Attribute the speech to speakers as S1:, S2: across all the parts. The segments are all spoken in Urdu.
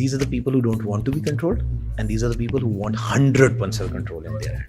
S1: These are the people who don't want to be controlled and these are the people who want 100% control in their hand.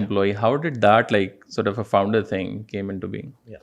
S2: employee. How did that like sort of a founder thing came into being?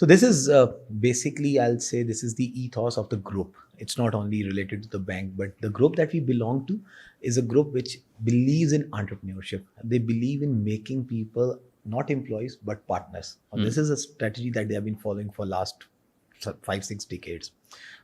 S1: So this is basically, I'll say this is the ethos of the group. It's not only related to the bank, but the group that we belong to is a group which believes in entrepreneurship. They believe in making people not employees but partners. And this is a strategy that they have been following for last 5-6 decades.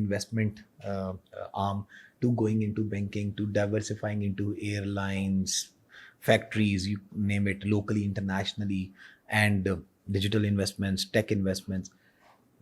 S1: investment arm to going into banking to diversifying into airlines, factories, you name it, locally, internationally, and digital investments, tech investments.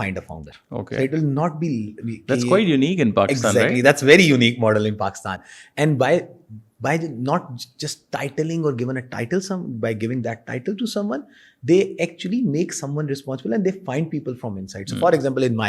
S1: find a founder.
S2: Okay.
S1: So it will not be.
S2: That's quite unique in Pakistan,
S1: exactly,
S2: right?
S1: That's very unique model in Pakistan. And by not just titling or given a title, by giving that title to someone, they actually make someone responsible and they find people from inside. So for example, in my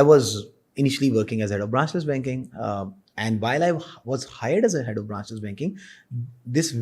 S1: I was initially working as head of branchless banking, and while I was hired as a head of branchless banking, this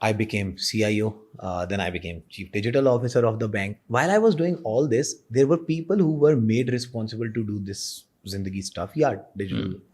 S1: I became CIO, then I became Chief Digital Officer of the bank. While I was doing all this, there were people who were made responsible to do this Zindagi stuff, digital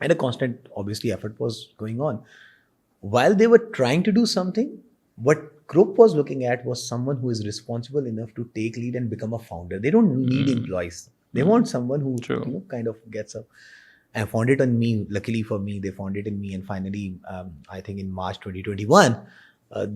S1: And a constant, obviously, effort was going on. While they were trying to do something, what group was looking at was someone who is responsible enough to take lead and become a founder. They don't need employees. They want someone who kind of gets up. And found it on me. Luckily for me, they found it in me. And finally, I think in March 2021,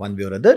S1: one way or other.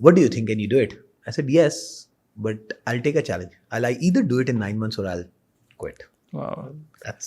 S1: What do you think? Can you do it? I said yes, but I'll take a challenge. I'll either do it in 9 months or I'll quit.
S2: Wow.
S1: That's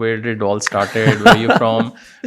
S2: where did it all started, where you from,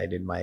S1: I did my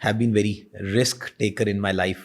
S1: Have been very risk taker in my life,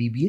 S1: BBA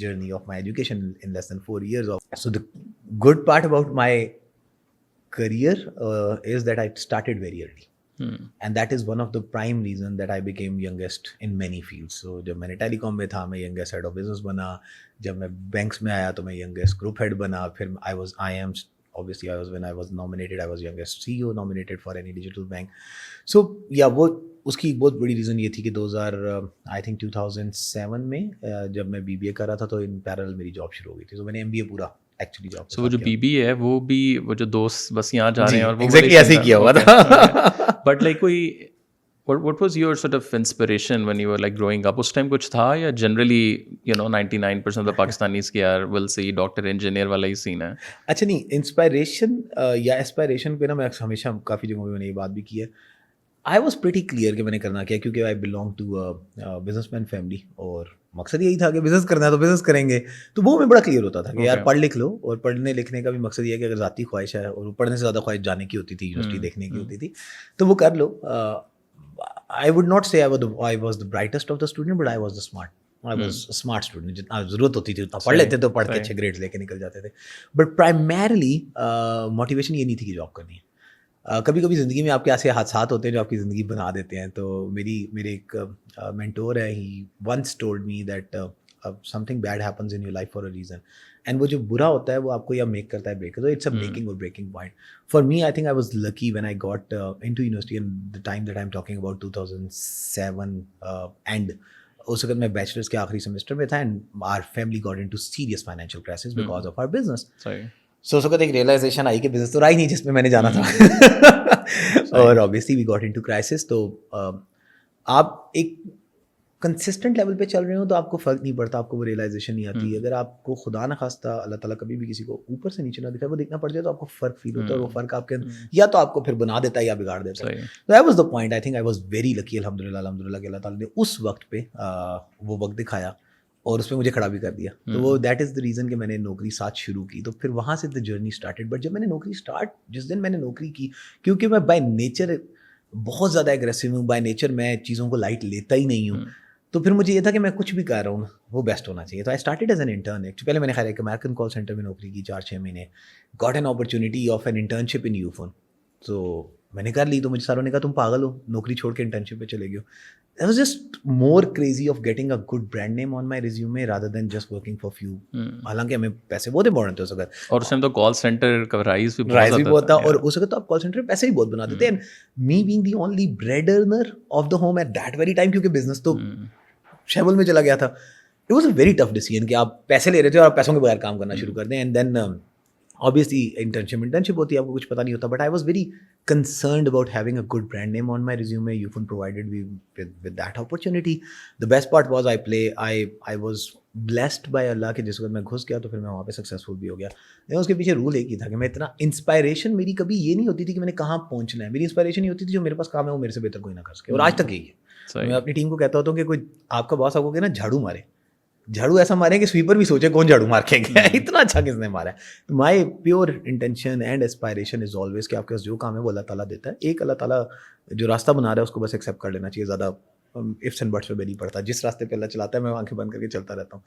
S1: journey of my education in less than 4 years. So the good part about my career is that I started very early. And that is one of the prime reason that I became youngest in many fields. So جب میں نے ٹیلی کام میں تھا میں ینگیسٹ ہیڈ آف بزنس بنا, جب میں بینکس میں آیا تو میں ینگیسٹ گروپ ہیڈ بنا, پھر I am obviously when I was nominated I was youngest CEO nominated for any digital bank. So yeah, وہ اس کی بہت بڑی ریزن یہ تھی کہ 2007 میں جب میں BBA کر رہا تھا تو ان پیرل میری جاب شروع ہو گئی تھی. تو میں نے MBA پورا ایکچولی جاب.
S2: سو وہ جو BBA ہے وہ بھی وہ جو دوست بس یہاں جا رہے ہیں اور وہ
S1: ایگزیکٹلی ایسے ہی کیا ہوا تھا.
S2: بٹ لائک کوئی what was your sort of inspiration when you were like growing up? اس ٹائم کچھ تھا یا generally 99% of the Pakistanis کے یار will say ڈاکٹر انجینئر والا ہی سین ہے؟
S1: اچھا نہیں, انسپائریشن یا اسپائریشن پہ نا میں ہمیشہ کافی جگہوں پہ میں نے یہ بات بھی کی ہے. آئی واز پریٹی کلیئر کہ میں نے کرنا کیا, کیونکہ I belong to businessman family اور مقصد یہی تھا کہ بزنس کرنا ہے تو بزنس کریں گے. تو وہ میں بڑا کلیئر ہوتا تھا کہ یار پڑھ لکھ لو, اور پڑھنے لکھنے کا بھی مقصد یہ ہے کہ اگر ذاتی خواہش ہے, اور پڑھنے سے زیادہ خواہش جانے کی ہوتی تھی, یونیورسٹی دیکھنے کی ہوتی تھی, تو وہ کر لو. I would not say I was the brightest of the student, but I was the smart. I was a smart student. جتنا ضرورت ہوتی تھی اتنا پڑھ لیتے تو پڑھ کے اچھے گریڈز لے کے نکل جاتے تھے. بٹ پرائمرلی موٹیویشن یہ نہیں تھی کہ جاب کرنی ہے. کبھی کبھی زندگی میں آپ کے ایسے حادثات ہوتے ہیں جو آپ کی زندگی بنا دیتے ہیں. تو میرے ایک مینٹور ہے, he once told me that something bad happens in your life for a reason, and وہ جو برا ہوتا ہے وہ آپ کو یا میک کرتا ہے بریک کرتا ہے. اٹس اے میکنگ اور breaking point. For me I think I was lucky when I got into university, and the time that I am talking about 2007 and اس وقت میں بیچلرس کے آخری سیمسٹر میں تھا, and our family got into serious financial crisis because of our business. So اس وقت ایک ریئلائزیشن آئی کہ بزنس تو رہا ہی نہیں جس میں نے جانا تھا, اور obviously we got into crisis. تو آپ ایک کنسسٹنٹ لیول پہ چل رہے ہو تو آپ کو فرق نہیں پڑتا, آپ کو وہ ریئلائزیشن نہیں آتی. اگر آپ کو خدا نخواستہ اللہ تعالیٰ کبھی بھی کسی کو اوپر سے نیچے نہ دکھائے, وہ دیکھنا پڑ جائے تو آپ کو فرق فیل ہوتا ہے, اور وہ فرق آپ کے یا تو آپ کو پھر بنا دیتا ہے یا بگاڑ دیتا ہے. That was the point. I think I was very lucky, الحمدللہ کہ اللہ تعالیٰ نے اس وقت پہ وہ وقت دکھایا اور اس پہ مجھے کھڑا بھی کر دیا. تو وہ دیٹ از دا ریزن کہ میں نے نوکری ساتھ شروع کی. تو پھر وہاں سے دا جرنی اسٹارٹیڈ. بٹ جب میں نے نوکری اسٹارٹ, جس دن میں نے نوکری کی, کیونکہ میں بائی نیچر بہت زیادہ اگریسو ہوں, بائی نیچر میں چیزوں کو لائٹ لیتا ہی نہیں ہوں, تو پھر مجھے یہ تھا کہ میں کچھ بھی کر رہا ہوں وہ بیسٹ ہونا چاہیے. تو I started as an intern. پہلے میں نے خیر ایک امیرکن کال سینٹر میں نوکری کی 4-6 مہینے, got an opportunity of an internship ان یوفون. تو میں نے کر لی. تو مجھے ساروں نے کہا تم پاگل ہو, نوکری چھوڑ کے انٹرنشپ پہ چلے گئے ہو. I was just more crazy of getting a good brand name on my resume rather than just working for few. حالانکہ ہمیں پیسے بہت امپورٹنٹ تھے اس وقت,
S2: اور اس ٹائم تو کال سینٹر کا رائز بھی
S1: بہت تھا, اور اس وقت تو آپ کال سینٹر میں پیسے بھی بہت بناتے تھے. Me being the only bread earner of the home at that very time, کیونکہ بزنس تو شیبل میں چلا گیا تھا. It was a very tough decision کہ آپ پیسے لے رہے تھے اور آپ پیسوں کے بغیر کام کرنا شروع کر دیں. اینڈ دین obviously انٹرنشپ ہوتی ہے, آپ کو کچھ پتہ نہیں ہوتا. But I was very concerned about having a good brand name on my resume. Yufun provided me with that opportunity. The best part was I was blessed by Allah کہ جس وقت میں گھس گیا تو پھر میں وہاں پہ سکسیزفل بھی ہو گیا. اس کے پیچھے رول ایک ہی تھا کہ میں اتنا, انسپائریشن میری کبھی یہ نہیں ہوتی تھی کہ میں نے کہاں پہنچنا ہے. میری انسپائریشن یہ ہوتی تھی جو میرے پاس کام ہے وہ میرے سے بہتر کوئی نہ کر سکے, اور آج تک یہی ہے. میں اپنی ٹیم کو کہتا ہوتا ہوں کہ کوئی آپ کا باس آپ کو کہ نا جھاڑو مارے, جھاڑو ایسا مارے کہ سویپر بھی سوچے کون جھاڑو مار کے گیا, اتنا اچھا کس نے مارا ہے. My pure intention and aspiration is always کہ آپ کے پاس جو کام ہے وہ اللہ تعالیٰ دیتا ہے. ایک اللہ تعالیٰ جو راستہ بنا رہا ہے اس کو بس ایکسیپٹ کر لینا چاہیے, زیادہ ifs and buts پہ نہیں پڑتا. جس راستے پہ اللہ چلاتا ہے میں آنکھیں بند کر کے چلتا رہتا ہوں.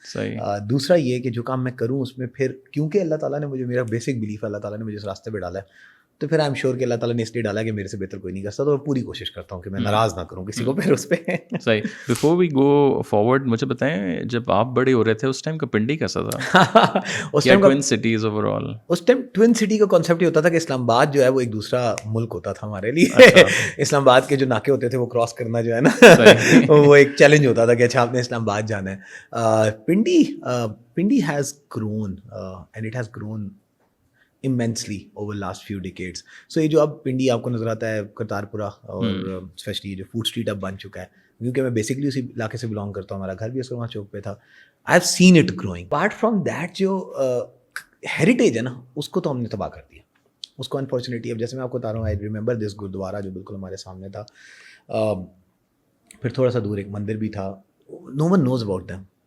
S1: دوسرا یہ کہ جو کام میں کروں اس میں پھر, کیونکہ اللہ تعالیٰ نے مجھے, میرا بیسک بلیف ہے اللہ تعالیٰ نے مجھے اس راستے پہ ڈالا ہے, تو پھر آئی ایم شیور کہ اللہ تعالیٰ نے اس لیے ڈالا کہ میرے سے بہتر کوئی نہیں کرتا. تو میں پوری کوشش کرتا ہوں کہ میں ناراض نہ کروں کسی کو پھر اس پہ.
S2: صحیح. بفور وی گو فارورڈ مجھے بتائیں, جب آپ بڑے ہو رہے تھے اس ٹائم کا پنڈی کیسا تھا؟
S1: اس time
S2: twin cities overall. اس
S1: ٹائم ٹوئن سٹی کا کانسیپٹ یہ ہوتا تھا کہ اسلام آباد جو ہے وہ ایک دوسرا ملک ہوتا تھا ہمارے لیے. اسلام آباد کے جو ناکے ہوتے تھے وہ کراس کرنا جو ہے نا وہ ایک چیلنج ہوتا تھا کہ اچھا آپ نے اسلام آباد جانا ہے. Pindi has grown and it has grown immensely over last few decades. So یہ جو اب پنڈی آپ کو نظر آتا ہے کرتارپورہ, اور اسپیشلی جو فوڈ اسٹریٹ اب بن چکا ہے, کیونکہ میں بیسکلی اسی علاقے سے بلانگ کرتا ہوں, ہمارا گھر بھی اس وہاں چوک پہ تھا. I have seen it growing. Apart from that جو ہیریٹیج ہے نا اس کو تو ہم نے تباہ کر دیا. اس کو انفارچونیٹلی, اب جیسے میں آپ کو بتا رہا ہوں, آئی ریممبر دس گرودوارا جو بالکل ہمارے سامنے تھا. پھر تھوڑا سا دور ایک مندر بھی تھا. No one knows about them.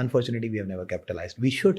S1: Unfortunately, we have never capitalized. We should.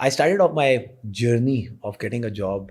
S1: I started off my journey of getting a job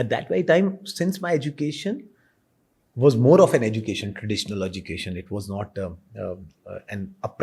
S1: At that very time, since my education was more of an education, traditional education, it was not a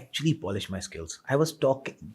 S1: actually polish my skills. I was talking,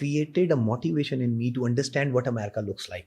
S1: created a motivation in me to understand what America looks like.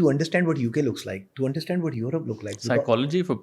S1: To understand what UK looks like, to understand what Europe look like.
S2: Psychology for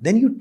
S1: Then you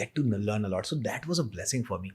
S1: get to learn a lot. So that was a blessing for me.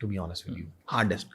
S1: to be honest with you. Hardest.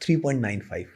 S1: 3.95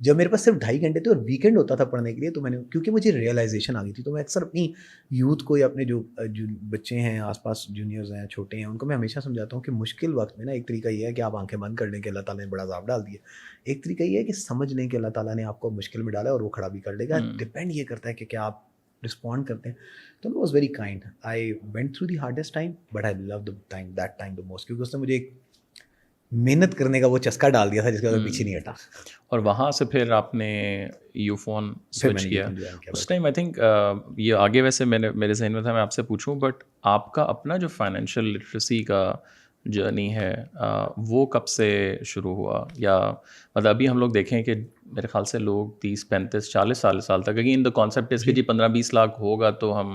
S1: جب میرے پاس صرف 2.5 گھنٹے تھے اور ویکینڈ ہوتا تھا پڑھنے کے لیے, تو میں نے, کیونکہ مجھے ریئلائزیشن آ گئی تھی, تو میں اکثر اپنی یوتھ کو یا اپنے جو بچے ہیں آس پاس جونیئرز ہیں, چھوٹے ہیں, ان کو میں ہمیشہ سمجھاتا ہوں کہ مشکل وقت میں نا ایک طریقہ یہ ہے کہ آپ آنکھیں بند کر لیں کہ اللہ تعالیٰ نے بڑا عذاب ڈال دیا, ایک طریقہ یہ ہے کہ سمجھ لیں کہ اللہ تعالیٰ نے آپ کو مشکل میں ڈالا ہے اور وہ کھڑا بھی کر لے گا. ڈپینڈ یہ کرتا ہے کہ کیا آپ رسپونڈ کرتے ہیں. تو it was very kind. I went through the hardest time, but I loved that time the most, کیونکہ اس نے مجھے ایک محنت کرنے کا وہ چسکا ڈال دیا تھا جس کا میں پیچھے نہیں ہٹا.
S2: اور وہاں سے پھر آپ نے یو فون سوئچ کیا اس ٹائم. آئی تھنک یہ آگے ویسے میرے ذہن میں تھا میں آپ سے پوچھوں, بٹ آپ کا اپنا جو فائنینشیل لٹریسی کا جرنی ہے وہ کب سے شروع ہوا؟ یا مطلب ابھی ہم لوگ دیکھیں کہ میرے خیال سے لوگ 30 35 40 سال تک اگین دا کانسیپٹ اس کے جی 15-20 لاکھ ہوگا تو ہم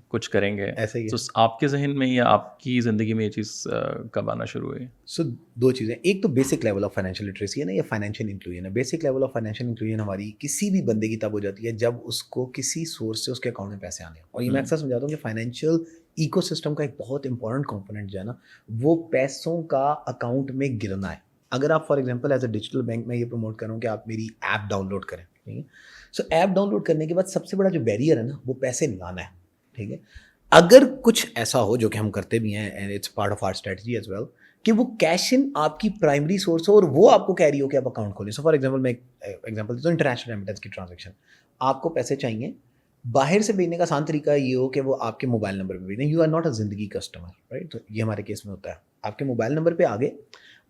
S2: کچھ کریں گے. تو آپ کے ذہن میں یا آپ کی زندگی میں یہ چیز کب آنا شروع ہوئی؟
S1: سو 2 چیزیں, ایک تو basic level of financial literacy ہے نا, یا فائنینشیل انکلوژن ہے. Basic level of financial inclusion ہماری کسی بھی بندے کی تب ہو جاتی ہے جب اس کو کسی سورس سے اس کے اکاؤنٹ میں پیسے آنے ہیں. اور یہ میں اکثر سمجھاتا ہوں کہ فائنینشیل ایکو سسٹم کا ایک بہت امپورٹنٹ کمپوننٹ جو ہے نا, وہ پیسوں کا اکاؤنٹ میں گرنا ہے. اگر آپ for example as a digital bank میں یہ پروموٹ کروں کہ آپ میری ایپ ڈاؤن لوڈ کریں, ٹھیک ہے, سو ایپ ڈاؤن لوڈ کرنے کے بعد سب سے بڑا جو بیریئر ہے نا وہ پیسے لانا ہے, ٹھیک ہے. اگر کچھ ایسا ہو جو کہ ہم کرتے بھی ہیں, and it's part of our strategy as well, کہ وہ کیش ان آپ کی پرائمری سورس ہو اور وہ آپ کو کیری ہو کہ آپ اکاؤنٹ کھولیں. سو فار ایگزامپل میں ایک ایگزامپل دیتا ہوں, انٹرنیشنل ریمیٹنس کی ٹرانزیکشن. آپ کو پیسے چاہیے, باہر سے بھیجنے کا آسان طریقہ یہ ہو کہ وہ آپ کے موبائل نمبر پہ بھیجیں. یو آر ناٹ اے زندگی کسٹمر, رائٹ. تو یہ ہمارے کیس میں ہوتا ہے, آپ کے موبائل نمبر پہ آگے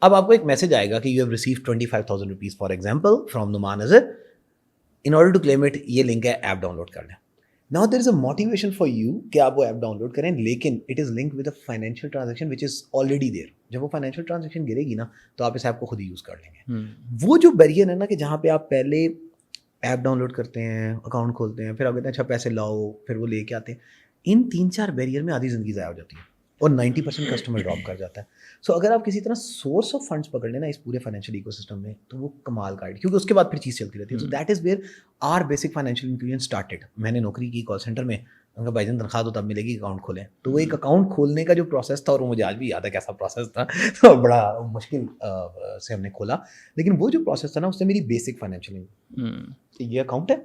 S1: اب آپ کو ایک میسج آئے گا کہ you have received 25,000 rupees for example from Nauman Azhar, in order to claim it یہ لنک ہے, ایپ ڈاؤن لوڈ کر لیں. Now there is a motivation for you کہ آپ وہ ایپ ڈاؤن لوڈ کریں, لیکن it is linked with a financial transaction which is already there. جب وہ فائنینشیل ٹرانزیکشن گرے گی نا تو آپ اس ایپ کو خود ہی یوز کر لیں گے. وہ جو بیریئر ہے نا کہ جہاں پہ آپ پہلے ایپ ڈاؤن لوڈ کرتے ہیں, اکاؤنٹ کھولتے ہیں, پھر آپ کہتے ہیں اچھا پیسے لاؤ, پھر وہ لے کے آتے ہیں, ان 3-4 بیریئر میں آدھی زندگی ضائع ہو جاتی ہے اور 90% کسٹمر ڈراپ کر جاتا ہے. سو اگر آپ کسی طرح سورس آف فنڈس پکڑ لیں نا اس پورے فائنینشیل ایکو سسٹم میں, تو وہ کمال کا ہے, کیونکہ اس کے بعد پھر چیز چلتی رہتی ہے. So that is where our basic financial inclusion started. میں نے نوکری کی کال سینٹر میں, ان کا بھائی جان تنخواہ تو تب ملے گی اکاؤنٹ کھولیں. تو وہ ایک اکاؤنٹ کھولنے کا جو پروسیس تھا, اور وہ مجھے آج بھی یاد ہے کیسا پروسیس تھا, تو بڑا مشکل سے ہم نے کھولا, لیکن وہ جو پروسیس تھا نا اس سے میری بیسک فائنینشیل, یہ اکاؤنٹ ہے,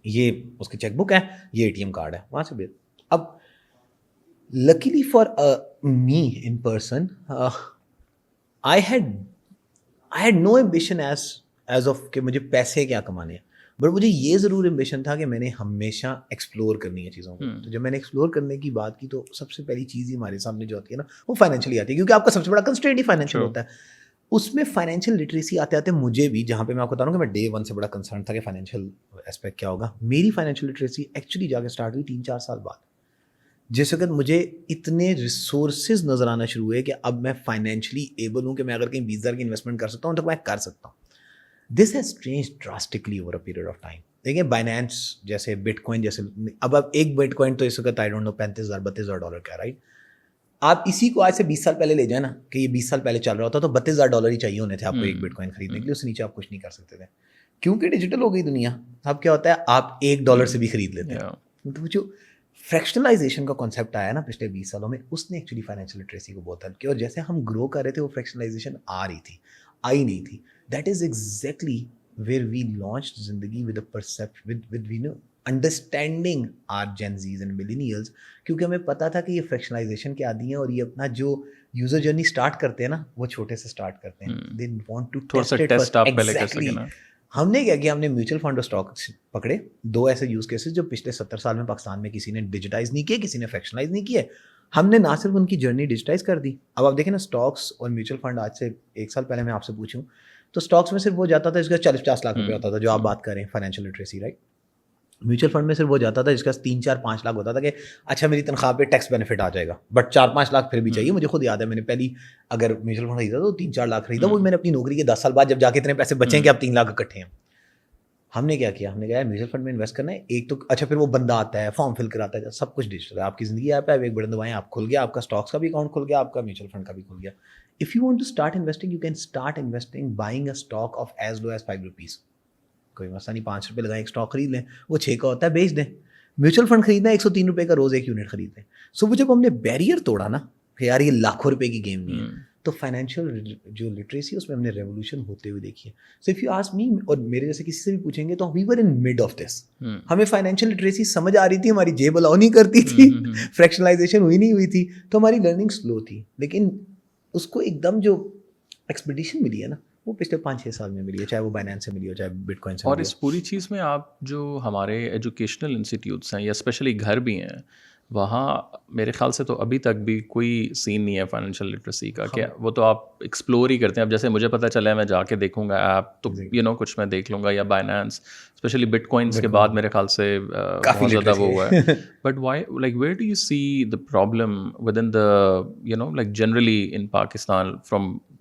S1: یہ اس کی چیک بک ہے, یہ اے ٹی ایم کارڈ ہے, وہاں سے بھیج. اب luckily for me in person, I had no ambition as of کہ مجھے پیسے کیا کمانے ہیں, بٹ مجھے یہ ضرور امبیشن تھا کہ میں نے ہمیشہ ایکسپلور کرنی ہے چیزوں کو. تو جب میں نے ایکسپلور کرنے کی بات کی تو سب سے پہلی چیز ہی ہمارے سامنے جو آتی ہے نا وہ فائنینشلی آتی ہے, کیونکہ آپ کا سب سے بڑا کنسٹرینٹ ہی فائنینشیل ہوتا ہے. اس میں فائنینشیل لٹریسی آتے آتے مجھے بھی, جہاں پہ میں آپ کو بتا رہا ہوں کہ میں ڈے 1 سے بڑا کنسرن تھا کہ فائنینشیل اسپیکٹ کیا ہوگا, میری فائنینشیل لٹریسی ایکچولی جا کے اسٹارٹ ہوئی 3-4 سال بعد, جس وقت مجھے اتنے ریسورسز نظر آنا شروع ہوئے کہ اب میں فائنینشلی ایبل ہوں کہ میں اگر کہیں 20,000 کی انویسٹمنٹ کر سکتا ہوں تو میں کر سکتا ہوں. This has change drastically over a period of time. دیکھیں بائنینس جیسے بٹ کوائن جیسے, اب ایک بٹ کوائن تو اس وقت آئی ڈونٹ نو $35,000-32,000 کا, رائٹ. آپ اسی کو آج سے 20 سال پہلے لے جائیں نا کہ یہ 20 سال پہلے چل رہا ہوتا تو $32,000 ہی چاہیے ہونے تھے آپ کو ایک بٹ کوائن خریدنے کے لیے, اس سے نیچے آپ کچھ نہیں کر سکتے تھے, کیونکہ ڈیجیٹل ہو گئی دنیا. اب کیا ہوتا ہے, آپ $1 سے بھی خرید لیتے ہیں. تو جو فریکشنلائزیشن کا کانسیپٹ آیا نا پچھلے 20 سالوں میں, اس نے ایکچولی فائنینشیل لٹریسی کو بہت ہیلپ کیا, اور جیسے ہم گرو کر رہے تھے وہ فریکشنلائزیشن آ رہی تھی, آئی نہیں تھی. That is exactly where we launch زندگی with a perception with we know understanding our gen Zs and millennials, کیونکہ ہمیں پتا تھا کہ یہ فریکشنلائزیشن کے عادی ہیں اور یہ اپنا جو یوزر جرنی اسٹارٹ کرتے ہیں نا وہ چھوٹے سے اسٹارٹ کرتے ہیں. They want to test it. Exactly ہم نے کیا کیا, ہم نے میوچل فنڈ اور اسٹاک پکڑے, 2 ایسے یوز کیسز جو پچھلے 70 سال میں پاکستان میں کسی نے ڈیجیٹائز نہیں کیے, کسی نے فریکشنلائز نہیں کیے. ہم نے نہ صرف ان کی جرنی ڈیجیٹائز کر دی. اب آپ دیکھیں نا اسٹاکس اور میوچل فنڈ, آج سے 1 سال پہلے میں آپ سے پوچھوں تو اسٹاکس میں صرف وہ جاتا تھا جس کا 40-50 لاکھ روپے ہوتا تھا, جو آپ بات کریں financial literacy, right. Mutual fund میں صرف وہ جاتا تھا جس کا 3-4-5 لاکھ ہوتا تھا کہ اچھا میری تنخواہ پہ ٹیکس بینیفٹ آ جائے گا, بٹ 4-5 لاکھ پھر بھی چاہیے. مجھے خود یاد ہے میں نے پہلی اگر میوچل فنڈ خریدا تو 3-4 لاکھ خریدا, وہ میں نے اپنی نوکری کے 10 سال بعد جب جا کے اتنے پیسے بچیں کہ اب 3 لاکھ اکٹھے ہیں. ہم نے کیا کیا, ہم نے کہا میوچل فنڈ میں انویسٹ کرنا ہے, ایک تو اچھا پھر وہ بندہ آتا ہے, فارم فل کراتا ہے, سب کچھ ڈیجیٹل ہے, آپ کی زندگی ایپ ہے, ایک بڑے دبائیں آپ کھل گیا, آپ کا اسٹاکس کا بھی اکاؤنٹ کھل گیا, آپ کا میوچل فنڈ کا بھی کھل گیا. If you want to start investing you can start investing buying a stock of as low as 5 rupees. کوئی مسئلہ نہیں, 5 روپے لگائیں, ایک اسٹاک خرید لیں, وہ 6 کا ہوتا ہے, بیچ دیں. میوچل فنڈ خریدنا ہے 103 روپے کا روز ایک یونٹ خرید لیں. سو وہ جب ہم نے بیریئر توڑا نا کہ یار یہ لاکھوں روپے کی گیم نہیں ہے, تو فائنینشیل جو لٹریسی اس میں ہم نے ریولیوشن ہوتے ہوئے دیکھی ہے. So if you ask me اور میرے جیسے کسی سے بھی پوچھیں گے تو وی ور ان مڈ آف دس. ہمیں فائنینشیل لٹریسی سمجھ آ رہی تھی, ہماری جیب الاؤ نہیں کرتی تھی, فریکشنلائزیشن نہیں ہوئی تھی, تو ہماری لرننگ سلو تھی. لیکن اس کو ایک دم جو ایکسپیڈیشن ملی ہے نا, وہ پچھلے 5-6 سال میں ملی ہے, چاہے وہ بائنانس سے ملی ہو, چاہے بٹ کوائن سے
S2: اور
S1: ملی
S2: اس پوری چیز میں آپ جو ہمارے ایجوکیشنل انسٹیٹیوٹس ہیں یا اسپیشلی گھر بھی ہیں, وہاں میرے خیال سے تو ابھی تک بھی کوئی سین نہیں ہے فائنینشیل لٹریسی کا, کہ وہ تو آپ ایکسپلور ہی کرتے ہیں. اب جیسے مجھے پتہ چلا ہے میں جا کے دیکھوں گا ایپ تو کچھ میں دیکھ لوں گا, یا بائنانس اسپیشلی بٹ کوائنس کے بعد میرے خیال سے بہت زیادہ وہ ہوا ہے. But why like where do you see the problem with in the like generally in Pakistan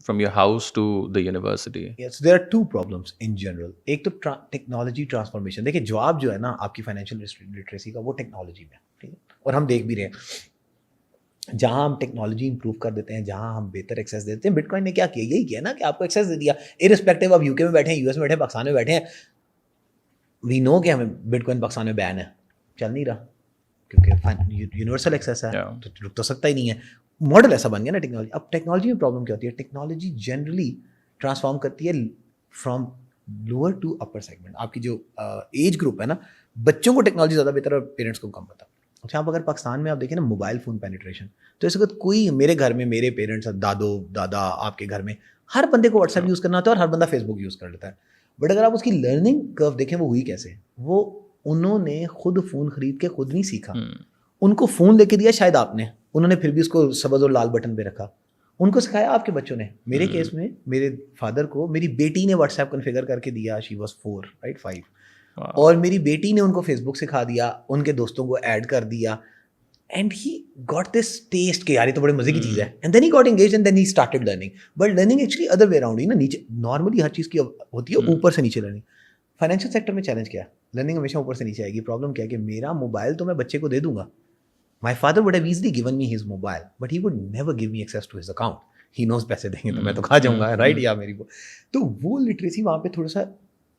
S2: from your house to the university?
S1: Yes, there are two problems in general. ایک تو ٹیکنالوجی ٹرانسفارمیشن. دیکھیں جواب جو ہے نا آپ کی فائنینشیل لٹریسی کا, وہ ٹیکنالوجی میں, ٹھیک ہے, اور ہم دیکھ بھی رہے ہیں جہاں ہم ٹیکنالوجی امپروو کر دیتے ہیں, جہاں ہم بہتر ایکسیس دیتے ہیں. بٹ کوائن نے کیا کیا, یہی کیا نا کہ آپ کو ایکسیس دے دیا, ارسپیکٹیو آپ یو کے میں بیٹھے ہیں, یو ایس میں بیٹھے ہیں, پاکستان میں بیٹھے ہیں. وی نو کہ ہمیں بٹ کوائن پاکستان میں بین ہے, چل نہیں رہا کیونکہ یونیورسل ایکسیس ہے, تو رک تو سکتا ہی نہیں ہے. ماڈل ایسا بن گیا نا ٹیکنالوجی. اب ٹیکنالوجی میں پرابلم کیا ہوتی ہے, ٹیکنالوجی جنرلی ٹرانسفارم کرتی ہے from lower to upper segment. آپ کی جو ایج گروپ ہے نا, بچوں کو ٹیکنالوجی زیادہ بہتر اور پیرنٹس کو کم پتہ. اچھا آپ اگر پاکستان میں آپ دیکھیں نا موبائل فون پینیٹریشن, تو اس وقت کوئی میرے گھر میں, میرے پیرنٹس, دادا آپ کے گھر میں ہر بندے کو واٹس ایپ یوز کرنا آتا ہے اور ہر بندہ فیس بک یوز کر لیتا ہے. بٹ اگر آپ اس کی لرننگ کرو دیکھیں وہ ہوئی کیسے, وہ انہوں نے خود فون خرید کے خود نہیں سیکھا, ان کو فون لے کے دیا شاید آپ نے, انہوں نے پھر بھی اس کو سبز اور لال بٹن پہ رکھا, ان کو سکھایا آپ کے بچوں نے. میرے کیس میں میرے فادر کو میری بیٹی نے واٹس ایپ کنفیگر کر کے دیا, شی واز 4 رائٹ 5, اور میری بیٹی نے ان کو فیس بک سکھا دیا, ان کے دوستوں کو ایڈ کر دیا, and he got this taste کہ یار یہ تو بڑے مزے کی چیز ہے, and then he got engaged and then he started learning. But learning actually other way around ہی نا, نیچے نارملی ہر چیز کی ہوتی ہے اوپر سے نیچے لرننگ. فائنینشیل سیکٹر میں چیلنج کیا ہے, لرننگ ہمیشہ اوپر سے نیچے آئے گی. پرابلم کیا ہے کہ میرا موبائل تو میں بچے کو دے دوں گا, my father would have easily given me his mobile, but he would never give me access to his account. He knows پیسے دیں گے تو میں تو کھا جاؤں گا, رائٹ, یا میری تو وہ لٹریسی وہاں پہ تھوڑا سا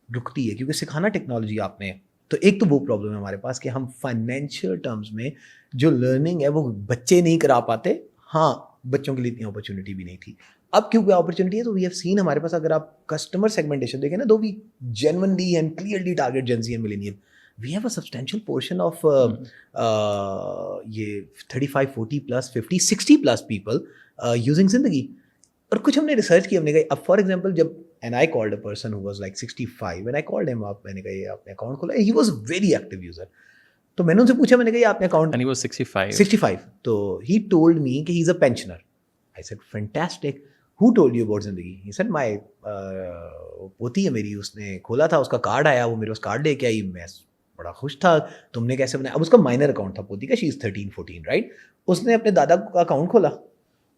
S1: رکتی ہے, کیونکہ سکھانا ٹیکنالوجی آپ نے. تو ایک تو وہ پرابلم ہے ہمارے پاس کہ ہم فائنینشیل ٹرمز میں جو لرننگ ہے وہ بچے نہیں کرا پاتے. ہاں بچوں کے لیے اتنی اپرچونیٹی بھی نہیں تھی. اب کیونکہ اپرچونیٹی ہے تو وی ہیو سین ہمارے پاس, اگر آپ کسٹمر سیگمنٹیشن دیکھیں نا, تو we genuinely and clearly target gen Z and millennial. We have a substantial portion of یہ 35, 40 plus 50, 60 plus people using زندگی. اور کچھ ہم نے ریسرچ کی, ہم نے کہا اب فار ایگزامپل جب and I called a person who was like 65 and I called him up, میں نے کہا یہ آپ نے اکاؤنٹ کھولا, he was very active user. تو میں نے ان سے پوچھا, میں نے کہا یہ آپ نے اکاؤنٹ,
S2: and he was 65,
S1: تو he told me کہ he is a pensioner. I said fantastic, who told you about زندگی? He said my پوتی ہے میری, اس نے کھولا تھا, اس کا کارڈ آیا, وہ میرے پاس کارڈ لے کے آئی, میں بڑا خوش تھا. تم نے کیسے بنایا؟ اب اس کا مائنر اکاؤنٹ تھا پوتی کا, شی از 13-14 رائٹ. اس نے اپنے دادا کا اکاؤنٹ کھولا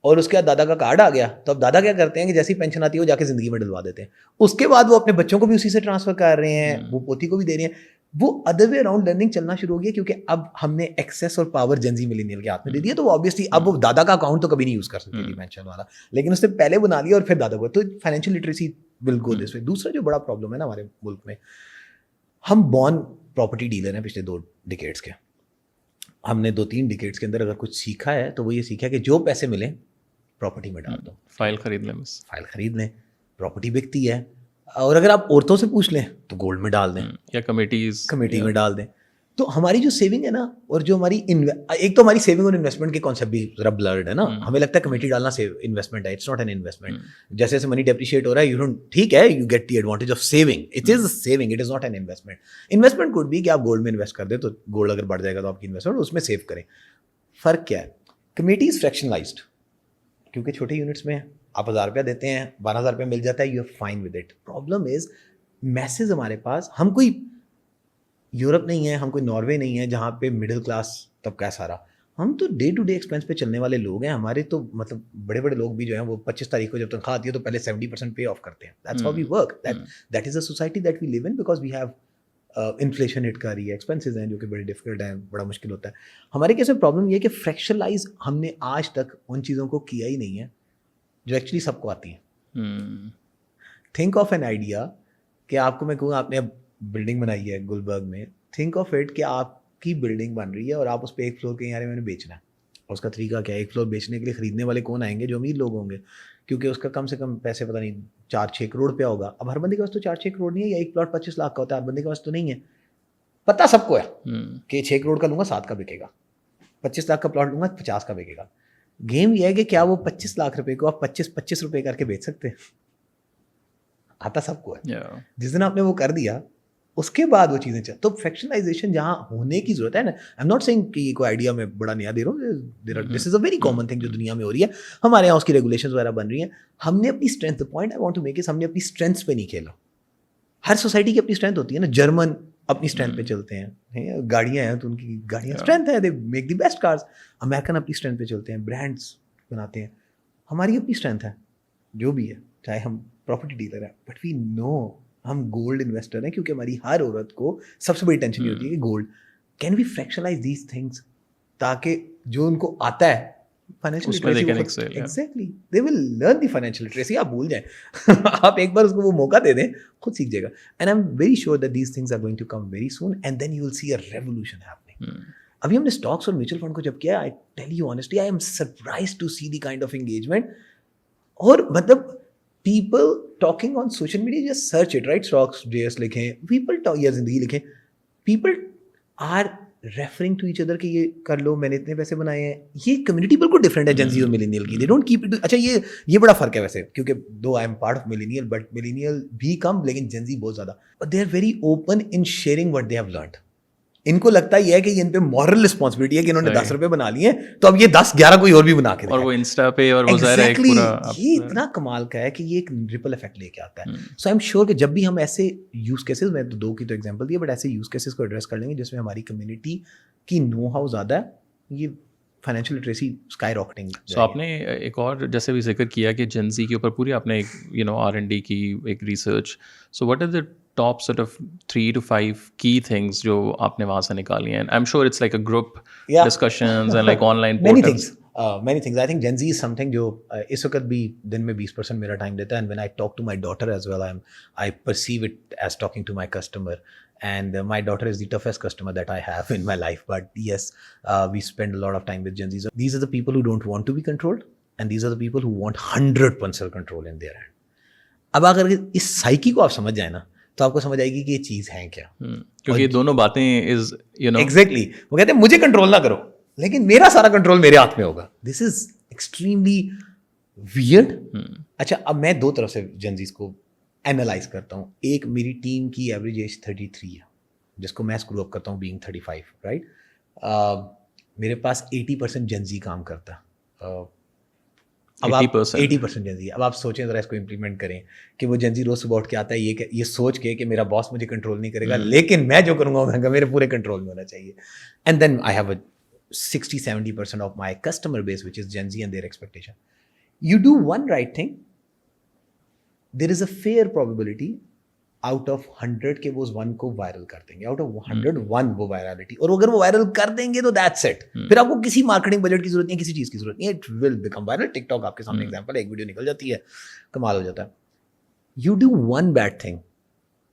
S1: اور اس کے بعد دادا کا کارڈ آ گیا, تو اب دادا کیا کرتے ہیں کہ جیسی پینشن آتی ہے وہ جا کے زندگی میں ڈلوا دیتے ہیں. اس کے بعد وہ اپنے بچوں کو بھی اسی سے ٹرانسفر کر رہے ہیں, وہ پوتی کو بھی دے رہے ہیں. وہ ادر وے اراؤنڈ لرننگ چلنا شروع ہو گیا, کیونکہ اب ہم نے ایکسیس اور پاور جنزی ملینیل کے ہاتھ میں دے دیا. تو وہ آبویسلی اب وہ دادا کا اکاؤنٹ تو کبھی نہیں یوز کر سکتی تھی پینشن والا, لیکن اس نے پہلے بنا لیا اور پھر دادا کو. تو فائنینشیل لٹریسی ول گو دس وے. دوسرا جو بڑا پرابلم ہے نا ہمارے ملک میں, ہم بورن پراپرٹی ڈیلر ہیں پچھلے 2 ڈیکیڈس کے. ہم نے 2-3 ڈیکیڈس کے اندر اگر کچھ سیکھا ہے تو وہ یہ سیکھا کہ جو پیسے ملیں پراپرٹی میں ڈال دو,
S2: فائل خرید لیں, بس
S1: فائل خرید لیں, پراپرٹی بکتی ہے. اور اگر آپ عورتوں سے پوچھ لیں تو گولڈ میں ڈال دیں
S2: یا کمیٹی
S1: میں ڈال دیں. تو ہماری جو سیونگ ہے نا, اور جو ہماری ایک تو ہماری سیونگ اور انویسٹمنٹ کے کانسیپٹ بھی ذرا بلرڈ ہے نا. ہمیں لگتا ہے کمیٹی ڈالنا انویسٹمنٹ ہے, اٹس ناٹ این انویسٹمنٹ. جیسے جیسے منی ڈیپریشیٹ ہو رہا ہے, یو ڈونٹ, ٹھیک ہے, you get the advantage of saving, it is saving, it is not an investment. Investment کوڈ بھی کہ آپ گولڈ میں انویسٹ کر دیں, تو گولڈ اگر بڑھ جائے گا تو آپ کی انویسٹمنٹ اس میں سیو کریں. فرق کیا ہے, کمیٹی از فریکشنلائزڈ, کیونکہ چھوٹے یونٹس میں آپ 1000 روپیہ دیتے ہیں, 12,000 روپیہ مل جاتا ہے, you are fine with it. Problem is masses ہمارے پاس, ہم کوئی یورپ نہیں ہے, ہم کوئی ناروے نہیں ہے جہاں پہ مڈل کلاس طبقہ ہے سارا. ہم تو ڈے ٹو ڈے ایکسپینس پہ چلنے والے لوگ ہیں. ہمارے تو مطلب بڑے بڑے لوگ بھی جو ہیں وہ 25 تاریخ کو جب تنخواہ آتی ہے تو پہلے 70% پے آف کرتے ہیں. That's how we work, that is a society that we live in, because we have inflation hit کر رہی ہے, ایکسپینسز ہیں جو کہ بڑے ڈیفیکلٹ ہیں, بڑا مشکل ہوتا ہے. ہمارے کیس میں پرابلم یہ ہے کہ فریکشنلائز ہم نے آج تک ان چیزوں کو کیا ہی نہیں ہے جو ایکچولی سب کو آتی ہیں. تھنک آف این آئیڈیا کہ آپ کو میں کہوں آپ نے اب بلڈنگ بنائی ہے گلبرگ میں, تھنک آف اٹ کہ آپ کی بلڈنگ بن رہی ہے اور آپ اس پہ 1 فلور کہیں یار میں نے بیچنا ہے, اور اس کا طریقہ کیا ہے. ایک فلور بیچنے کے لیے خریدنے والے کون آئیں گے؟ جو امیر لوگ ہوں گے, کیونکہ اس کا کم سے کم پیسے پتہ نہیں 4-6 کروڑ روپیہ ہوگا. اب ہر بندے کے پاس تو 4-6 کروڑ نہیں ہے, یا ایک پلاٹ 25 لاکھ کا ہوتا ہے, ہر بندے کے پاس تو نہیں ہے. پتہ سب کو ہے کہ 6 کروڑ کا لوں گا 7 کا بکے گا, 25 لاکھ کا پلاٹ لوں گا 50 کا بکے گا. گیم یہ ہے کہ کیا وہ 25 لاکھ روپے کو آپ 25 روپے کر کے بیچ سکتے ہیں؟ آتا سب کو ہے. جس دن آپ نے وہ کر دیا اس کے بعد وہ چیزیں چل. تو فریکشنائزیشن جہاں ہونے کی ضرورت ہے نا, آئی ایم ناٹ سیئنگ کہ یہ کوئی آئیڈیا میں بڑا نیا دے رہا ہوں, دس از اے ویری کامن تھنگ جو دنیا میں ہو رہی ہے. ہمارے یہاں اس کی ریگولیشنز وغیرہ بن رہی ہیں. ہم نے اپنی strength, the point I want to make is, ہم نے اپنی اسٹرینتھس پہ نہیں کھیلا. ہر سوسائٹی کی اپنی اسٹرینتھ ہوتی ہے نا. جرمن اپنی اسٹرینتھ پہ چلتے ہیں, گاڑیاں ہیں تو ان کی گاڑیاں اسٹرینتھ ہے, they make the best cars. American اپنی اسٹرینتھ پہ چلتے ہیں, برانڈس بناتے ہیں. ہماری اپنی اسٹرینتھ ہے جو بھی ہے, چاہے ہم پراپرٹی ڈیلر ہیں, بٹ وی نو ہم گولڈ انویسٹر ہیں, کیونکہ ہماری ہر عورت کو سب سے بڑی ٹینشن یہ ہوتی ہے کہ gold. Can we fractionize these things تاکہ جو ان کو آتا ہے financial literacy, exactly they will learn the financial literacy. آپ بھول جائیں, آپ ایک بار اس کو وہ موقع دے دیں, خود سیکھ جائے گا. And I am very sure that these things are going to come very soon, and then you will see a revolution happening. ابھی ہم نے اسٹاکس اور میوچل فنڈ کو جب کیا, I tell you honestly, I am surprised to see the kind of engagement. اور مطلب people talking on social media, just search it, right, stocks JS لکھیں, پیپل یا زندگی لکھیں, people are referring to each other کہ یہ کر لو, میں نے اتنے پیسے بنائے ہیں. یہ کمیونٹی بالکل ڈفرینٹ ہے جنزی اور ملینیل کی. They don't keep it. اچھا یہ بڑا فرق ہے ویسے, کیونکہ though I am part of millennial, but millennial بھی کم, لیکن جنزی بہت زیادہ. But they are very open in sharing what they have learned. ان کو لگتا یہ ہے کہ ان پہ مورل رسپانسبلٹی ہے کہ انہوں نے 10 روپے بنا لیے ہیں, تو اب یہ 10-11 کوئی اور بھی بنا کے,
S2: اور وہ انسٹا پہ, اور وہ
S1: ایگزیکٹلی یہ اتنا کمال کا ہے کہ یہ ایک ریپل افیکٹ لے کے آتا ہے. سو آئی ایم شیور کہ جب بھی ہم ایسے یوز کیسز, میں تو 2 کی تو ایگزامپل دی ہے, بٹ ایسے یوز کیسز کو ایڈریس کر لیں گے جس میں ہماری کمیونٹی کی نو ہاؤ زیادہ ہے, یہ فائنینشیل لٹریسی اسکائی راکٹنگ.
S2: سو آپ نے ایک اور جیسے بھی ذکر کیا کہ جنزی کے اوپر پوری آپ نے ایک R&D کی ایک research. So what is the top سort of 3 to 5 key things جو آپ نے وہاں سے نکالی ہیں؟ I'm sure it's like a group discussions and like online portals.
S1: Many things. I think Gen Z is something جو اس وقت بھی دن میں 20% میرا ٹائم دیتا ہے. And when I talk to my daughter as well, I perceive it as talking to my customer. And my daughter is the toughest customer that I have in my life. But yes, we spend a lot of time with Gen Z. These are the people who don't want to be controlled, and these are the people who want 100% control in their hand. اب اگر اس سائیکی کو آپ سمجھ جائیں نا, تو آپ کو سمجھ آئے گی کہ یہ چیز ہے کیا.
S2: کیونکہ یہ دونوں باتیں از
S1: ایگزیکٹلی, وہ کہتے ہیں مجھے کنٹرول نہ کرو, لیکن میرا سارا کنٹرول میرے ہاتھ میں ہوگا. دس از ایکسٹریملی ویئرڈ. اچھا, اب میں 2 طرف سے جنزیز کو اینالائز کرتا ہوں. ایک, میری ٹیم کی ایوریج ایج 33 ہے, جس کو میں اسکرو اپ کرتا ہوں بینگ 35, رائٹ. میرے پاس 80% جنزی کام کرتا ہے. اب 80% جنزی. اب آپ سوچیں ذرا اس کو امپلیمنٹ کریں کہ وہ جنزی روز صبح اٹھ کے آتا ہے یہ سوچ کے کہ میرا باس مجھے کنٹرول نہیں کرے گا, لیکن میں جو کروں گا میرے پورے کنٹرول میں ہونا چاہیے. And then I have a 60-70% of my customer base which is Gen Z and their expectation. You do one right thing, there is a fair probability out of 100 کے وہ اس 1 کو وائرل کر دیں گے. آؤٹ آف 101 وہ وائرلٹی, اور اگر وہ وائرل کر دیں گے تو دیٹس اٹ. پھر آپ کو کسی مارکیٹنگ بجٹ کی ضرورت نہیں ہے, کسی چیز کی ضرورت نہیں ہے. It will become viral. TikTok آپ کے سامنے ایگزامپل ہے, ایک ویڈیو نکل جاتی ہے, کمال ہو جاتا ہے. You do one bad thing,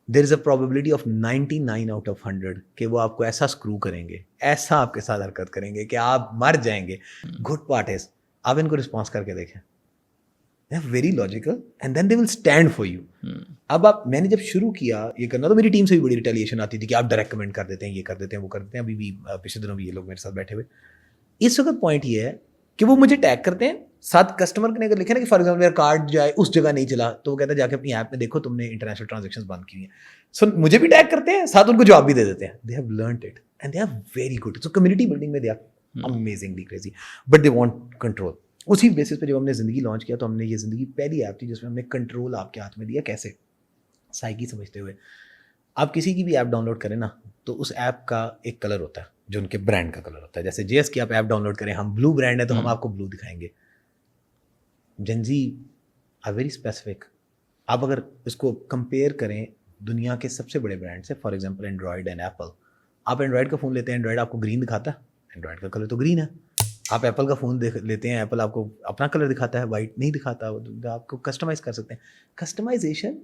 S1: there is a probability of 99 out of 100 کہ وہ آپ کو ایسا اسکرو کریں گے, ایسا آپ کے ساتھ حرکت کریں گے کہ آپ مر جائیں گے. گڈ پارٹ از آپ ان کو رسپانس کر کے دیکھیں, they are very logical and then they will stand for you. اب میں نے جب شروع کیا یہ کرنا, تو میری ٹیم سے بھی بڑی ریٹیلیشن آتی تھی کہ آپ ڈائریکٹ کمنٹ کر دیتے ہیں, یہ کر دیتے ہیں, وہ کر دیتے ہیں. ابھی بھی پچھلے دنوں بھی یہ لوگ میرے ساتھ بیٹھے ہوئے. اس وقت پوائنٹ یہ ہے کہ وہ مجھے ٹیگ کرتے ہیں, ساتھ کسٹمر نے اگر لکھا نا کہ فار ایگزامپل میرا کارڈ جو ہے اس جگہ نہیں چلا, تو وہ کہتا ہے جا کے اپنی ایپ میں دیکھو تم نے انٹرنیشنل ٹرانزیکشن بند کی ہیں. سو مجھے بھی ٹیگ کرتے ہیں, ساتھ ان کو جواب بھی دے دیتے ہیں. They have learned it and they are very good. So community building میں they are amazingly crazy, but they want control. اسی بیسس پہ جب ہم نے زندگی لانچ کیا, تو ہم نے یہ زندگی پہلی ایپ تھی جس میں ہم نے کنٹرول آپ کے ہاتھ میں دیا. کیسے؟ سائیکی سمجھتے ہوئے. آپ کسی کی بھی ایپ ڈاؤن لوڈ کریں نا, تو اس ایپ کا ایک کلر ہوتا ہے جو ان کے برانڈ کا کلر ہوتا ہے. جیسے JS کی آپ ایپ ڈاؤن لوڈ کریں, ہم بلو برانڈ ہے تو ہم آپ کو بلو دکھائیں گے. Gen Z are very specific. آپ اگر اس کو کمپیئر کریں دنیا کے سب سے بڑے برانڈ سے, for example Android and apple. آپ اینڈرائڈ کا فون لیتے ہیں, اینڈرائڈ آپ کو گرین دکھاتا ہے, اینڈرائڈ کا کلر تو گرین ہے. آپ ایپل کا فون لیتے ہیں, ایپل آپ کو اپنا کلر دکھاتا ہے, وائٹ نہیں دکھاتا. آپ کو کسٹمائز کر سکتے ہیں. Customization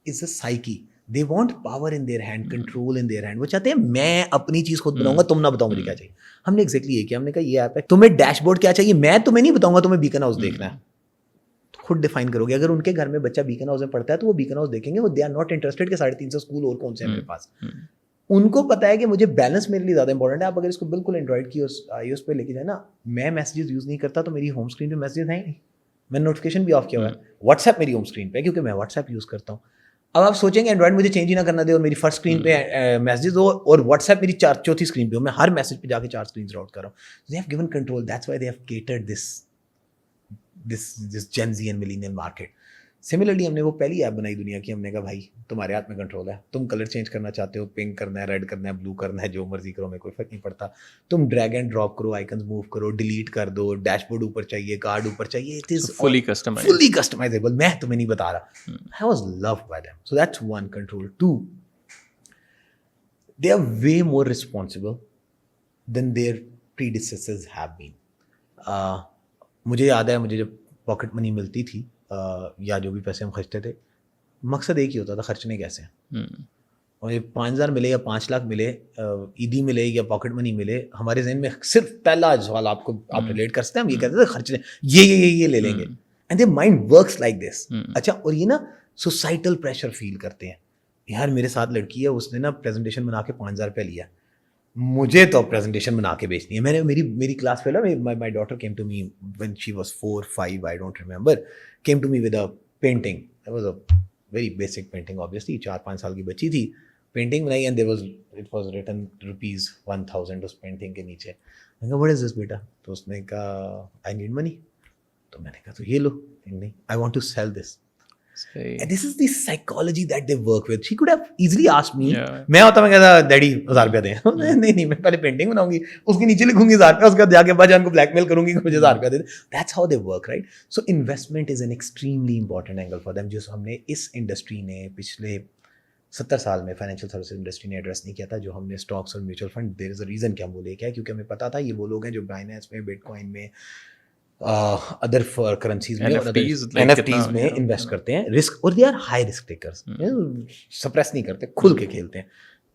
S1: is a psyche. They want power in their hand, control in their hand. وہ چاہتے ہیں میں اپنی چیز خود بناؤں گا, تم نہ بتاؤ مجھے کیا چاہیے. ہم نے ایگزیکٹلی یہ کیا, ہم نے کہا یہ ایپ ہے, تمہیں ڈیش بورڈ کیا چاہیے میں تمہیں نہیں بتاؤں گا, تمہیں بیکن ہاؤس دیکھنا ہے, خود ڈیفائن کرو گے. اگر ان کے گھر میں بچہ بیکن ہاؤس میں پڑھتا ہے تو وہ بیکن ہاؤس دیکھیں گے, وہ دے آر ناٹ انٹرسٹیڈ کہ 350 اسکول اور کون سے ہیں میرے پاس. ان کو پتا ہے کہ مجھے بیلنس میرے لیے زیادہ امپورٹنٹ ہے. آپ اگر اس کو بالکل اینڈرائڈ کی آئی ایس پہ لے کے جائیں نا, میں میسیجز یوز نہیں کرتا تو میری ہوم اسکرین پہ میسیجز ہیں ہی نہیں, میں نوٹیفکیشن بھی آف کیا ہوا ہے. واٹس ایپ میری ہوم اسکرین پہ کیونکہ میں واٹس ایپ یوز کرتا ہوں. اب آپ سوچیں گے اینڈرائڈ مجھے چینج ہی نہ کرنا دے اور میری فرسٹ اسکرین پہ میسیجز ہو اور واٹس ایپ میری چوتھی اسکرین پہ ہو, میں ہر میسیج پہ جا کے 4 اسکرینز راؤٹ کر رہا ہوں. They have given control, that's why they have catered this Gen Z and millennial market. Similarly ہم نے وہ پہلی ایپ بنائی دنیا کی, ہم نے کہا بھائی تمہارے ہاتھ میں کنٹرول ہے, تم کلر چینج کرنا چاہتے ہو, پنک کرنا ہے, ریڈ کرنا ہے, بلو کرنا ہے, جو مرضی کرو, میں کوئی فرق نہیں پڑتا. تم ڈریگ اینڈ ڈراپ کرو, آئکنز موو کرو, ڈیلیٹ کر دو, ڈیش بورڈ اوپر چاہیے, کارڈ اوپر چاہیے, اٹ از
S2: fully
S1: customizable. میں تمہیں نہیں بتا رہا. I was loved by them. So that's one control. 2, they are way more responsible than their predecessors have been. مجھے یاد ہے, مجھے جب پاکٹ منی ملتی تھی یا جو بھی پیسے ہم خرچتے تھے, مقصد ایک ہی ہوتا تھا, خرچنے کیسے ہیں. اور یہ 5,000 ملے یا 5 لاکھ ملے, عیدی ملے یا پاکٹ منی ملے, ہمارے ذہن میں صرف پہلا سوال آپ ریلیٹ کر سکتے ہیں, ہم یہ کہتے تھے خرچنے, یہ لے لیں گے. And their mind works like this. اچھا, اور یہ نا سوسائٹل پریشر فیل کرتے ہیں. یار میرے ساتھ لڑکی ہے, اس نے نا پریزنٹیشن بنا کے 5,000 روپیہ لیا, مجھے تو پریزنٹیشن بنا کے بیچنی ہے. میں نے میری class fellow, my daughter came to me when she was 4, 5, I don't remember, came to me with a painting. That was a very basic painting, obviously 4-5 سال کی بچی تھی, پینٹنگ بنائی, اینڈ اٹ واز ریٹن ₹1,000 اس پینٹنگ کے نیچے. میں نے کہا واٹ از دس بیٹا, تو اس نے کہا آئی نیڈ منی. تو میں نے کہا تو یہ لو, نہیں I want to sell this. This is the psychology that they work with. She could have easily asked me. میں ہوتا, میں کہتا ڈیڈی 1,000 روپیہ دیں. نہیں میں پہلے پینٹنگ بناؤں گی, اس کے نیچے لکھوں گی 1,000 روپیہ, اس کے بعد جا کے ابا جان کو بلیک میل کروں گی کہ مجھے 1,000 روپیہ دے دیں. That's how they work, right? So investment is an extremely important angle for them. جو ہم نے اس انڈسٹری نے پچھلے 70 سال میں فائنینشیل سروسز انڈسٹری نے ایڈریس نہیں کیا تھا, جو ہم نے اسٹاکس اور mutual fund, there is a reason کہ ہم وہ لے کے آئے, کیونکہ ہمیں پتا تھا یہ وہ لوگ ہیں جو بائنینس میں, بٹ کوائن میں, ادر کرنسیز میں, NFTs میں انویسٹ کرتے ہیں, رسک, اور they are high risk takers, سپریس نہیں کرتے, کھل کے کھیلتے ہیں.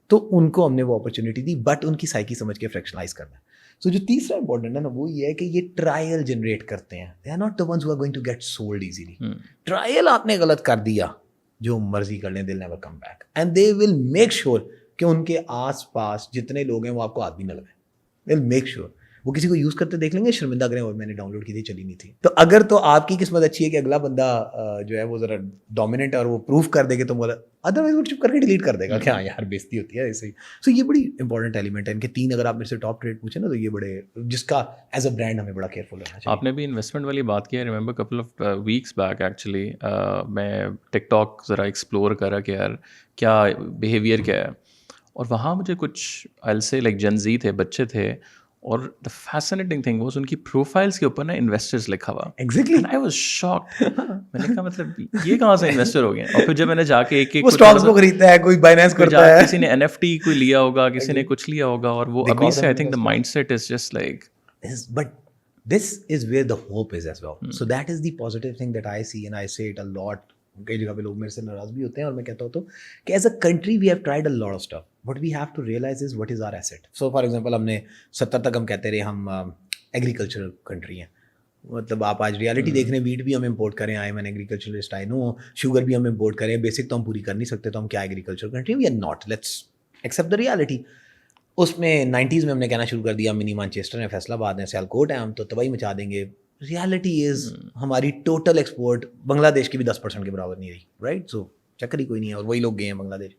S1: تو ان کو ہم نے وہ اپرچونیٹی دی, بٹ ان کی سائیکی سمجھ کے فریکشنائز کرنا ہے. سو جو تیسرا امپورٹنٹ ہے نا, وہ یہ ہے کہ یہ ٹرائل جنریٹ کرتے ہیں. They are not the ones who are going to get sold easily. Trial آپ نے غلط کر دیا, جو مرضی کر لیں, they will never come back, and they will make sure کہ ان کے آس پاس جتنے لوگ ہیں وہ آپ کو ہاتھ بھی نہ لگائیں. دے ول میک شیور وہ کسی کو یوز کرتے دیکھ لیں گے, شرمندہ کریں, اور میں نے ڈاؤن لوڈ کی تھی چلی نہیں تھی. تو اگر تو آپ کی قسمت اچھی ہے کہ اگلا بندہ جو ہے وہ ذرا ڈومیننٹ ہے اور وہ پروف کر دے گے تو بولا, ادروائز وہ چپ کر کے ڈیلیٹ کر دے گا کہ ہاں یار بیزتی ہوتی ہے ایسے ہی. سو یہ بڑی امپورٹنٹ ایلیمنٹ ہے. ان کے 3 اگر آپ میرے سے ٹاپ ٹریڈ پوچھیں نا, تو یہ بڑے, جس کا ایز اے برانڈ ہمیں بڑا کیئرفل رہنا چاہیے.
S2: آپ نے بھی انویسٹمنٹ والی بات کی ہے, remember couple of weeks back actually میں ٹک ٹاک ذرا ایکسپلور کرا کہ یار کیا بیہیویئر کیا ہے, اور وہاں مجھے کچھ آئی سے لائک جن زی تھے, بچے تھے, اور دا فیسنیٹنگ تھنگ واز ان کی پروفائلس کے اوپر نا انویسٹرز لکھا ہوا.
S1: Exactly
S2: I was shocked. میں نے کہا مطلب یہ کہاں سے انویسٹر ہو گئے. اور پھر جب میں نے جا کے ایک
S1: اسٹاکس کو خریدتا ہے, کوئی بائنینس کرتا ہے,
S2: کسی نے NFT کوئی لیا ہوگا, کسی نے کچھ لیا ہوگا, اور وہ ابھی سے I think the mindset is just like,
S1: but this is where the hope is as well. So that is the positive thing that I see, and I say it a lot. کئی جگہ پہ لوگ میرے سے ناراض بھی ہوتے ہیں, اور میں کہتا ہوتا ہوں کہ as a country we have tried a lot of stuff, but we have to realise is what is our asset. So for example ہم نے 70 تک ہم کہتے رہے ہم ایگریکلچرل کنٹری ہیں. مطلب آپ آج ریالٹی دیکھ رہے ہیں, ویٹ بھی ہم امپورٹ کریں, I am an agriculturist, I know, sugar بھی ہم امپورٹ کریں, بیسک تو ہم پوری کر نہیں سکتے, تو ہم کیا agriculture country, we are not, let's accept the reality. اس میں 90s میں ہم نے کہنا شروع کر دیا منی مانچسٹر ہیں, فیصل آباد ہیں, سیالکوٹ ہیں, ہم تو تباہی مچا دیں گے. ریالٹی از ہماری ٹوٹل ایکسپورٹ بنگلہ دیش کی بھی 10% کے برابر نہیں رہی, رائٹ. سو چکر ہی کوئی نہیں ہے, اور وہی لوگ گئے ہیں بنگلہ دیش.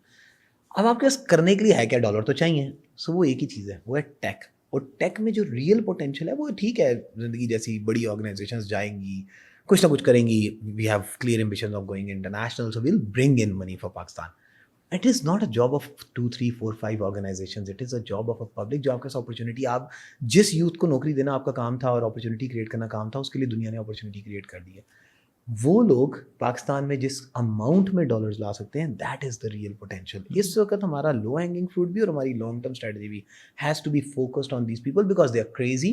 S1: اب آپ کے پاس کرنے کے لیے ہے کیا, ڈالر تو چاہیے. سو وہ ایک ہی چیز ہے, وہ ہے ٹیک. اور ٹیک میں جو ریئل پوٹینشیل ہے وہ ٹھیک ہے, زندگی جیسی بڑی آرگنائزیشنز جائیں گی, کچھ نہ کچھ کریں گی, we have clear ambitions of going international, so we'll bring in money for Pakistan. It is not a job of 2, 3, 4, 5 organizations. It is a job of a public. جو آپ کے پاس اپرچونیٹی, آپ جس یوتھ کو نوکری دینا آپ کا کام تھا اور اپرچونیٹی کریٹ کرنا کام تھا, اس کے لیے دنیا نے اپرچونیٹی کریٹ کر دی ہے. وہ لوگ پاکستان میں جس اماؤنٹ میں ڈالرز لا سکتے ہیں, that is the real potential. اس وقت ہمارا لو ہینگنگ فروٹ بھی اور ہماری لانگ ٹرم اسٹریٹجی بھی has to be focused on these people, because they are crazy,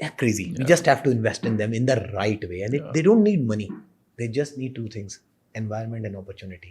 S1: They're crazy. We just have to invest in them in the right way, and they don't need money. They just need two things: environment and opportunity.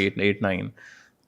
S2: 8, 9,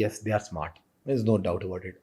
S1: yes they are smart. There is no doubt about it.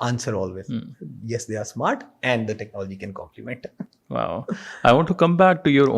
S1: answer always. Yes, they are smart and the technology can complement.
S2: Wow. I want to come back to your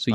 S2: So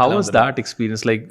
S2: How was that experience? Like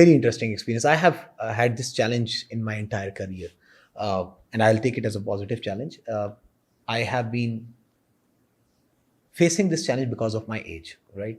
S1: very interesting experience. I have had this challenge in my entire career, and I'll take it as a positive challenge. I have been facing this challenge because of my age, right?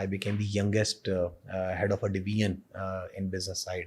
S1: I became the youngest head of a division in business side,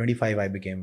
S1: 25 I became,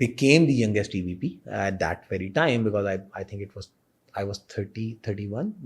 S1: became the youngest EVP at that very time, because I think I was 31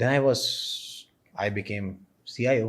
S1: then I became CIO,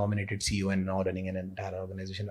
S1: nominated CEO and now running an entire organization.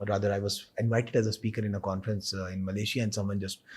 S1: or rather I was invited as a speaker in a conference in Malaysia, and someone just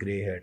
S1: grey haired.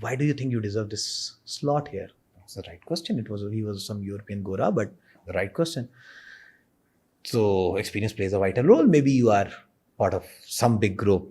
S1: why do you think you deserve this slot here? It's the right question. He was some European Gora, but the right question. So experience plays a vital role. Maybe you are part of some big group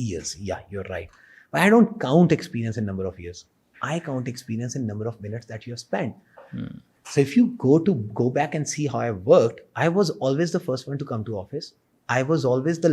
S1: years. Yeah, you're right. But I don't count experience in number of years. I count experience in number of minutes that you have spent. So if you go back and see how I worked, I was always the first one to come to office. I was always the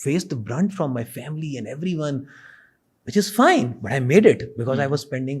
S1: faced the brunt from my family and everyone, which is fine, but I made it because I was spending.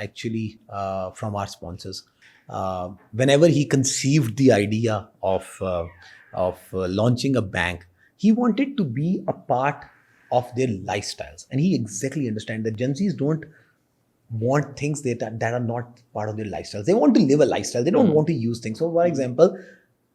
S1: actually from our sponsors. Whenever he conceived the idea of launching a bank, he wanted to be a part of their lifestyles, and he exactly understand that Gen Zs don't want things that are not part of their lifestyles. They want to live a lifestyle. They don't want to use things. So for example,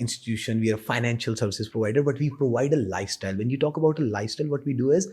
S1: institution, we are a financial services provider, but we provide a lifestyle. When you talk about a lifestyle, what we do is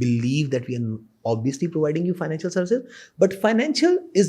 S1: believe that we are obviously providing you financial services, but financial is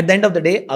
S1: At the end of the day,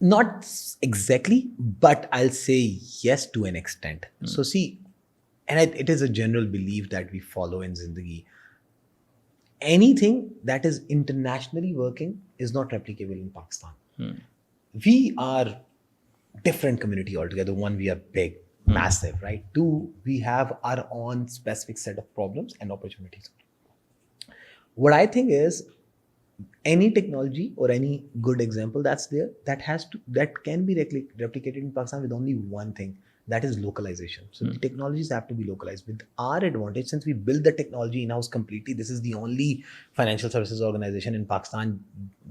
S1: Not exactly, but I'll say yes to an extent. So see, and it is a general belief that we follow in Zindagi. Anything that is internationally working is not replicable in Pakistan. We are different community altogether. One, we are big. massive, right? Two, we have our own specific set of problems and opportunities. What I think is, any technology or any good example that's there, that can be replicated in Pakistan with only one thing, that is localization. So the technologies have to be localized with our advantage, since we build the technology in-house completely. This is the only financial services organization in Pakistan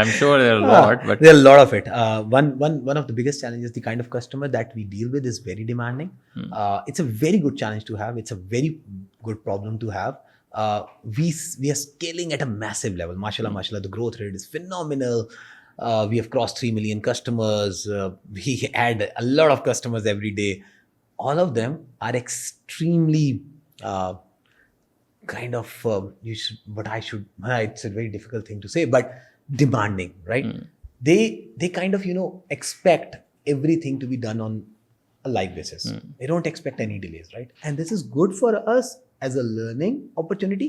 S2: I'm sure there are a lot, but
S1: there are a lot of it. One of the biggest challenges, the kind of customer that we deal with is very demanding. It's a very good challenge to have. It's a very good problem to have. We are scaling at a massive level. Mashallah, the growth rate is phenomenal. We have crossed 3 million customers. We add a lot of customers every day. All of them are extremely kind of, it's a very difficult thing to say, but demanding, right? They kind of, expect everything to be done on a live basis. They don't expect any delays, right? And this is good for us as a learning opportunity.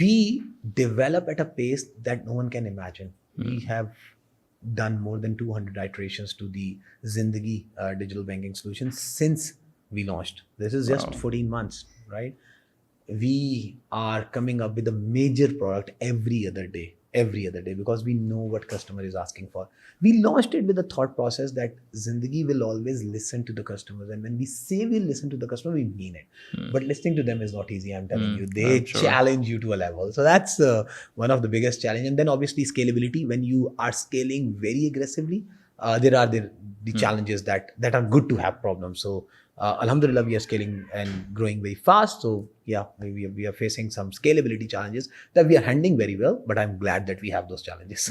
S1: We develop at a pace that no one can imagine. We have done more than 200 iterations to the Zindagi digital banking solution since we launched. This is just 14 months, right? We are coming up with a major product every other day, because we know what customer is asking for. We launched it with the thought process that Zindagi will always listen to the customers, and when we say we'll listen to the customer, we mean it. But listening to them is not easy, I'm telling you. They challenge you to a level. So that's one of the biggest challenge. And then obviously scalability. When you are scaling very aggressively, there are the challenges that are good to have problems. So Alhamdulillah, we are scaling and growing very fast. So yeah, we are facing some scalability challenges that we are handling very well, but I'm glad that we have those challenges.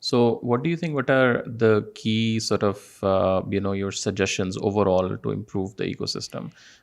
S2: So what do you think, what are the key sort of, your suggestions overall to improve the ecosystem?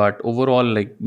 S2: But overall, like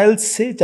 S1: I'll say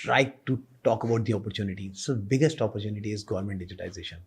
S1: try to talk about the opportunity. So biggest opportunity is government digitization.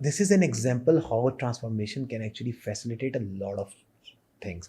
S1: this is an example how transformation can actually facilitate a lot of things.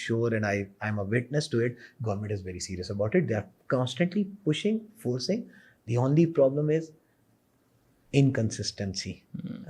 S1: sure and I am a witness to it, government is very serious about it. They are constantly pushing, forcing. The only problem is inconsistency.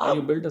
S2: You build a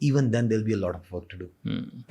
S1: even then there'll be a lot of work to do.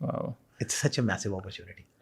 S2: Wow.
S1: It's such a massive opportunity.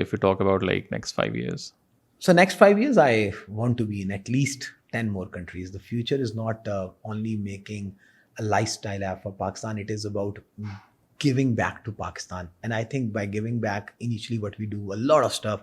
S2: if you talk about like next 5 years.
S1: So next 5 years, I want to be in at least 10 more countries. The future is not only making a lifestyle app for Pakistan. It is about giving back to Pakistan. And I think by giving back, initially what we do, a lot of stuff.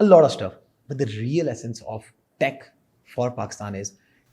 S1: a lot of stuff. But the real essence of tech for Pakistan is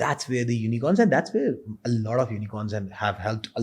S1: That's where the unicorns, and that's where a lot of unicorns and have helped a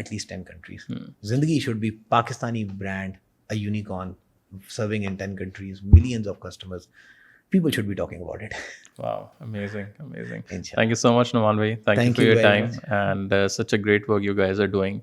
S1: at least 10 countries. Zindagi should be Pakistani brand, a unicorn, serving in 10 countries, millions of customers. People should be talking about it.
S2: Wow, amazing.
S1: Inshallah.
S2: Thank you so much, Numan bhai. Thank you for your
S1: very
S2: time
S1: much.
S2: and such a great work you guys are doing.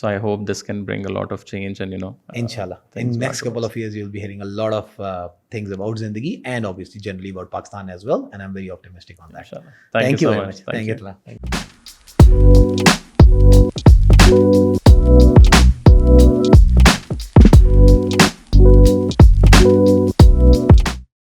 S2: So I hope this can bring a lot of change and
S1: Inshallah. In next couple of years, you'll be hearing a lot of things about Zindagi and obviously generally about Pakistan as well. And I'm very optimistic on that.
S2: Inshallah.
S1: Thank you
S2: so
S1: very
S2: much.
S1: much. Thank you.